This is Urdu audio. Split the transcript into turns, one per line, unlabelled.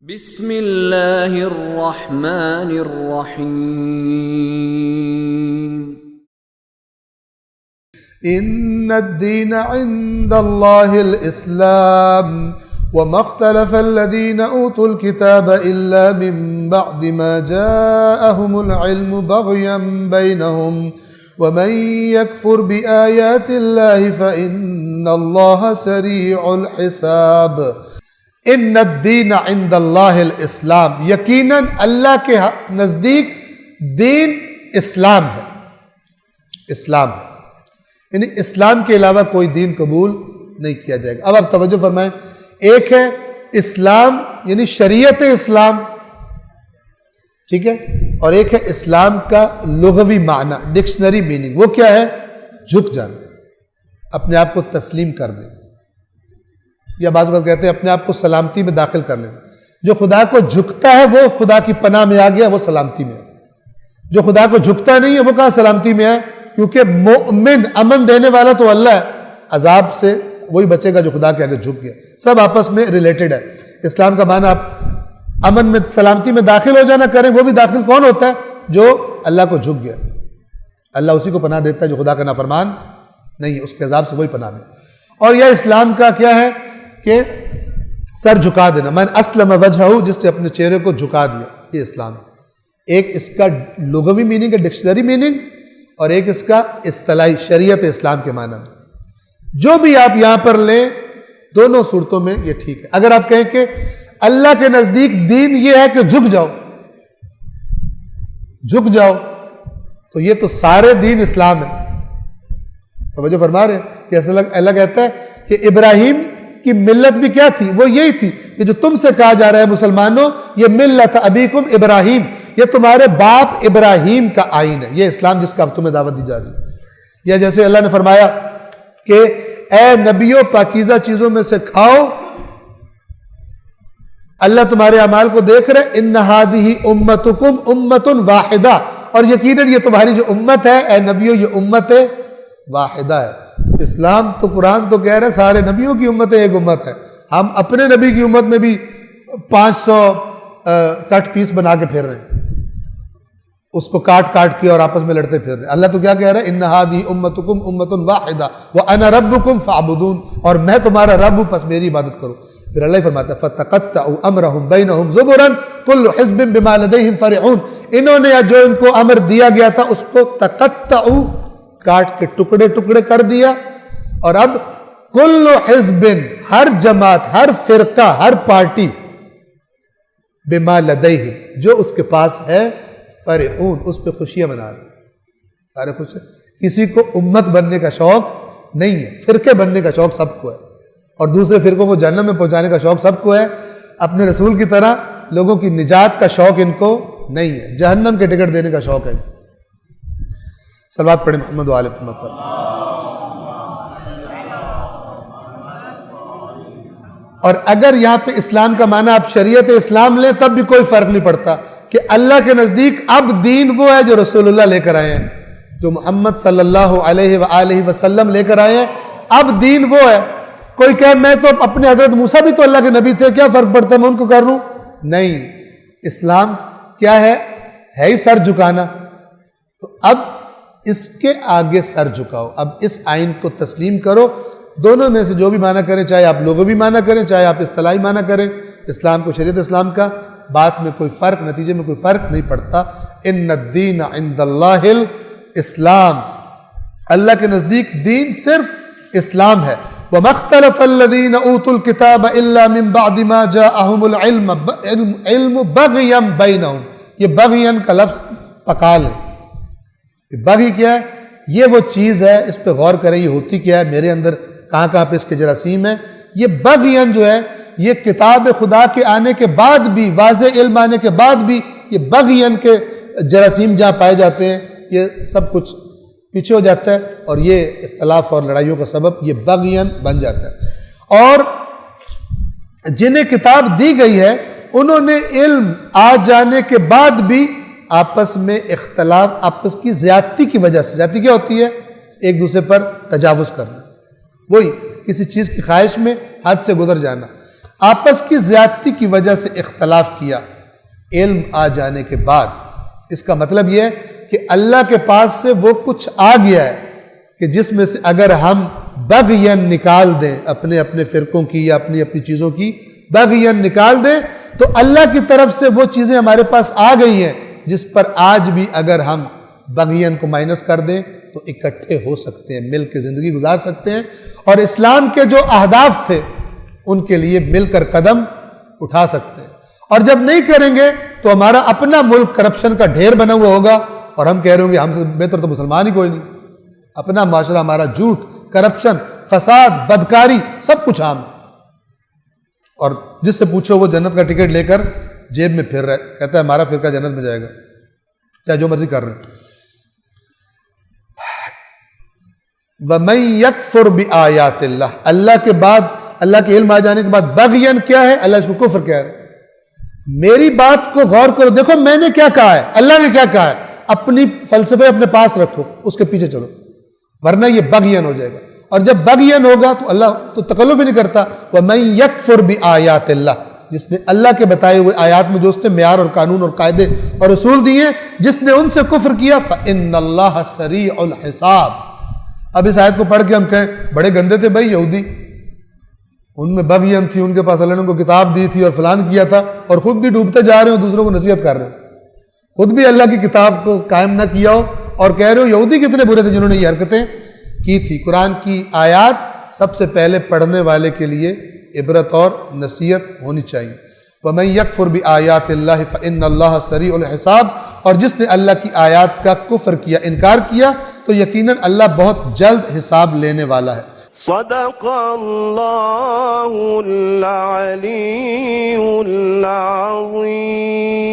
بسم اللہ الرحمن الرحیم
ان الدین عند اللہ الاسلام وما اختلف الذین اوتوا الكتاب الا من بعد ما جاءهم العلم بغیا بینہم ومن يكفر بآیات اللہ فإن اللہ سریع الحساب۔ ان الدین عند اللہ الاسلام، یقیناً اللہ کے نزدیک دین اسلام ہے، اسلام ہے، یعنی اسلام کے علاوہ کوئی دین قبول نہیں کیا جائے گا۔ اب آپ توجہ فرمائیں، ایک ہے اسلام یعنی شریعت اسلام، ٹھیک ہے، اور ایک ہے اسلام کا لغوی معنی، ڈکشنری میننگ۔ وہ کیا ہے؟ جھک جانا، اپنے آپ کو تسلیم کر دیں، یا بعض وقت کہتے ہیں اپنے آپ کو سلامتی میں داخل کر لیں۔ جو خدا کو جھکتا ہے وہ خدا کی پناہ میں آ گیا، وہ سلامتی میں ہے۔ جو خدا کو جھکتا نہیں ہے وہ کہاں سلامتی میں ہے؟ کیونکہ مومن، امن دینے والا تو اللہ ہے، عذاب سے وہی بچے گا جو خدا کے آگے جھک گیا۔ سب آپس میں ریلیٹڈ ہے۔ اسلام کا معنی آپ امن میں، سلامتی میں داخل ہو جانا کریں، وہ بھی داخل کون ہوتا ہے؟ جو اللہ کو جھک گیا۔ اللہ اسی کو پناہ دیتا ہے جو خدا کا نافرمان نہیں ہے، اس کے عذاب سے وہی پناہ میں۔ اور یہ اسلام کا کیا ہے کہ سر جھکا دینا، من اسلم وجہہ، جس نے اپنے چہرے کو جھکا دیا، یہ اسلام ہے۔ ایک اس کا لغوی میننگ ہے، ڈکشنری میننگ، اور ایک اس کا اصطلاحی شریعت اسلام کے معنی میں۔ جو بھی آپ یہاں پر لیں، دونوں صورتوں میں یہ ٹھیک ہے۔ اگر آپ کہیں کہ اللہ کے نزدیک دین یہ ہے کہ جھک جاؤ، جھک جاؤ، تو یہ تو سارے دین اسلام ہے۔ توجہ فرما رہے ہیں کہ اللہ کہتا ہے کہ ابراہیم کی ملت بھی کیا تھی؟ وہ یہی تھی کہ جو تم سے کہا جا رہا ہے مسلمانوں، یہ ملت ابیکم ابراہیم، یہ تمہارے باپ ابراہیم کا آئین ہے، یہ اسلام جس کا اب تمہیں دعوت دی جا رہی ہے۔ یا جیسے اللہ نے فرمایا کہ اے نبیوں پاکیزہ چیزوں میں سے کھاؤ، اللہ تمہارے اعمال کو دیکھ رہے، ان ہذہ امتکم امۃ واحدہ، اور یقیناً یہ تمہاری جو امت ہے اے نبیوں، یہ امت واحدہ ہے۔ اسلام تو قرآن تو کہہ رہے سارے نبیوں کی امت ایک امت ہے، ہم اپنے نبی کی امت میں بھی 500 کٹ پیس بنا کے پھر رہے ہیں، اس کو کاٹ کے اور آپس میں لڑتے پھر رہے ہیں۔ اللہ تو کیا کہہ رہا ہے؟ ان ہذہ امتکم امۃ واحدہ وانا ربکم فاعبدون، اور میں تمہارا رب ہوں، پس میری عبادت کرو۔ پھر اللہ فرماتا ہے فتقطعوا امرهم بینہم زبرا کل حزب بما لدیہم فرحون، انہوں نے جو ان کو امر دیا گیا تھا اس کو تقطعوا، کاٹ کے ٹکڑے ٹکڑے کر دیا، اور اب کل حزب، ہر جماعت، ہر فرقہ، ہر پارٹی، بما لدیہم، جو اس کے پاس ہے، فرحون، اس پہ خوشیاں منا رہے، سارے خوش ہیں۔ کسی کو امت بننے کا شوق نہیں ہے، فرقے بننے کا شوق سب کو ہے، اور دوسرے فرقوں کو جہنم میں پہنچانے کا شوق سب کو ہے۔ اپنے رسول کی طرح لوگوں کی نجات کا شوق ان کو نہیں ہے، جہنم کے ٹکٹ دینے کا شوق ہے۔ صلوات پڑھیں محمد و آل محمد پر۔ اور اگر یہاں پہ اسلام کا معنی آپ شریعت اسلام لیں تب بھی کوئی فرق نہیں پڑتا، کہ اللہ کے نزدیک اب دین وہ ہے جو رسول اللہ لے کر آئے ہیں، جو محمد صلی اللہ علیہ وآلہ وسلم لے کر آئے ہیں، اب دین وہ ہے۔ کوئی کہے میں تو اپنے حضرت موسیٰ بھی تو اللہ کے نبی تھے، کیا فرق پڑتا ہے، میں ان کو کر لوں؟ نہیں، اسلام کیا ہے ہی سر جھکانا، تو اب اس کے آگے سر جھکاؤ، اب اس آئین کو تسلیم کرو۔ دونوں میں سے جو بھی معنی کریں، چاہے آپ لغوی معنی کریں، چاہے آپ اصطلاحی معنی کریں، اسلام کو شریعت اسلام کا، بات میں کوئی فرق، نتیجے میں کوئی فرق نہیں پڑتا۔ ان الدین عند اللہ الاسلام، اللہ کے نزدیک دین صرف اسلام ہے۔ وَمَا اخْتَلَفَ الَّذِينَ أُوتُوا الْكِتَابَ إِلَّا مِن بَعْدِ مَا جَاءَهُمُ الْعِلْمُ بَغْيًا بَيْنَهُمْ، یہ بغیاً کا لفظ پکال ہے۔ بغی کیا ہے؟ یہ وہ چیز ہے، اس پہ غور کریں یہ ہوتی کیا ہے، میرے اندر کہاں کہاں پہ اس کے جراثیم ہیں۔ یہ بغیاً جو ہے، یہ کتاب خدا کے آنے کے بعد بھی، واضح علم آنے کے بعد بھی، یہ بغیاً کے جراثیم جہاں پائے جاتے ہیں، یہ سب کچھ پیچھے ہو جاتا ہے، اور یہ اختلاف اور لڑائیوں کا سبب یہ بغیاً بن جاتا ہے۔ اور جنہیں کتاب دی گئی ہے انہوں نے علم آ جانے کے بعد بھی آپس میں اختلاف، آپس کی زیادتی کی وجہ سے، زیادتی کیا ہوتی ہے؟ ایک دوسرے پر تجاوز کرنا، وہی کسی چیز کی خواہش میں حد سے گزر جانا۔ آپس کی زیادتی کی وجہ سے اختلاف کیا علم آ جانے کے بعد، اس کا مطلب یہ ہے کہ اللہ کے پاس سے وہ کچھ آ گیا ہے کہ جس میں سے اگر ہم بغین نکال دیں، اپنے اپنے فرقوں کی یا اپنی اپنی چیزوں کی بغین نکال دیں، تو اللہ کی طرف سے وہ چیزیں ہمارے پاس آ گئی ہیں جس پر آج بھی اگر ہم بغین کو مائنس کر دیں تو اکٹھے ہو سکتے ہیں، مل کے زندگی گزار سکتے ہیں، اور اسلام کے جو اہداف تھے ان کے لیے مل کر قدم اٹھا سکتے ہیں۔ اور جب نہیں کریں گے تو ہمارا اپنا ملک کرپشن کا ڈھیر بنا ہوا ہوگا، اور ہم کہہ رہے ہوں گے ہم سے بہتر تو مسلمان ہی کوئی نہیں۔ اپنا معاشرہ ہمارا جھوٹ، کرپشن، فساد، بدکاری سب کچھ عام ہے، اور جس سے پوچھو وہ جنت کا ٹکٹ لے کر جیب میں پھر رہا ہے، کہتا ہے ہمارا فرقہ جنت میں جائے گا، چاہے جو مرضی کر رہے ہیں۔ وَمَن يَكْفُرْ بِآيَاتِ اللَّهِ، اللہ کے بعد، اللہ کے علم آ جانے کے بعد بغین کیا ہے؟ اللہ اس کو کفر کہہ رہا ہے۔ میری بات کو غور کرو، دیکھو میں نے کیا کہا ہے، اللہ نے کیا کہا ہے، اپنی فلسفے اپنے پاس رکھو، اس کے پیچھے چلو، ورنہ یہ بغین ہو جائے گا۔ اور جب بغین ہوگا تو اللہ تو تکلف ہی نہیں کرتا۔ وَمَن يَكْفُرْ بِآيَاتِ اللَّهِ، جس نے اللہ کے بتائے ہوئے آیات میں جو اس نے معیار اور قانون اور قاعدے اور اصول دیے، جس نے ان سے کفر کیا، فَإِنَّ اللَّهَ سَرِيعُ الْحِسَابِ۔ اب اس آیت کو پڑھ کے ہم کہیں بڑے گندے تھے بھائی یہودی، ان میں بغین تھی، ان کے پاس اللہ نے ان کو کتاب دی تھی اور فلان کیا تھا، اور خود بھی ڈوبتے جا رہے ہو، دوسروں کو نصیحت کر رہے ہیں، خود بھی اللہ کی کتاب کو قائم نہ کیا ہو اور کہہ رہے ہو یہودی کتنے برے تھے جنہوں نے یہ حرکتیں کی تھی۔ قرآن کی آیات سب سے پہلے پڑھنے والے کے لیے عبرت اور نصیحت ہونی چاہیے۔ وَمَن يَكْفُرْ بِآيَاتِ اللَّهِ فَإِنَّ اللَّهَ سَرِيعُ الْحِسَابِ، اور جس نے اللہ کی آیات کا کفر کیا، انکار کیا، تو یقیناً اللہ بہت جلد حساب لینے والا ہے۔
صدق اللہ العلی العظیم۔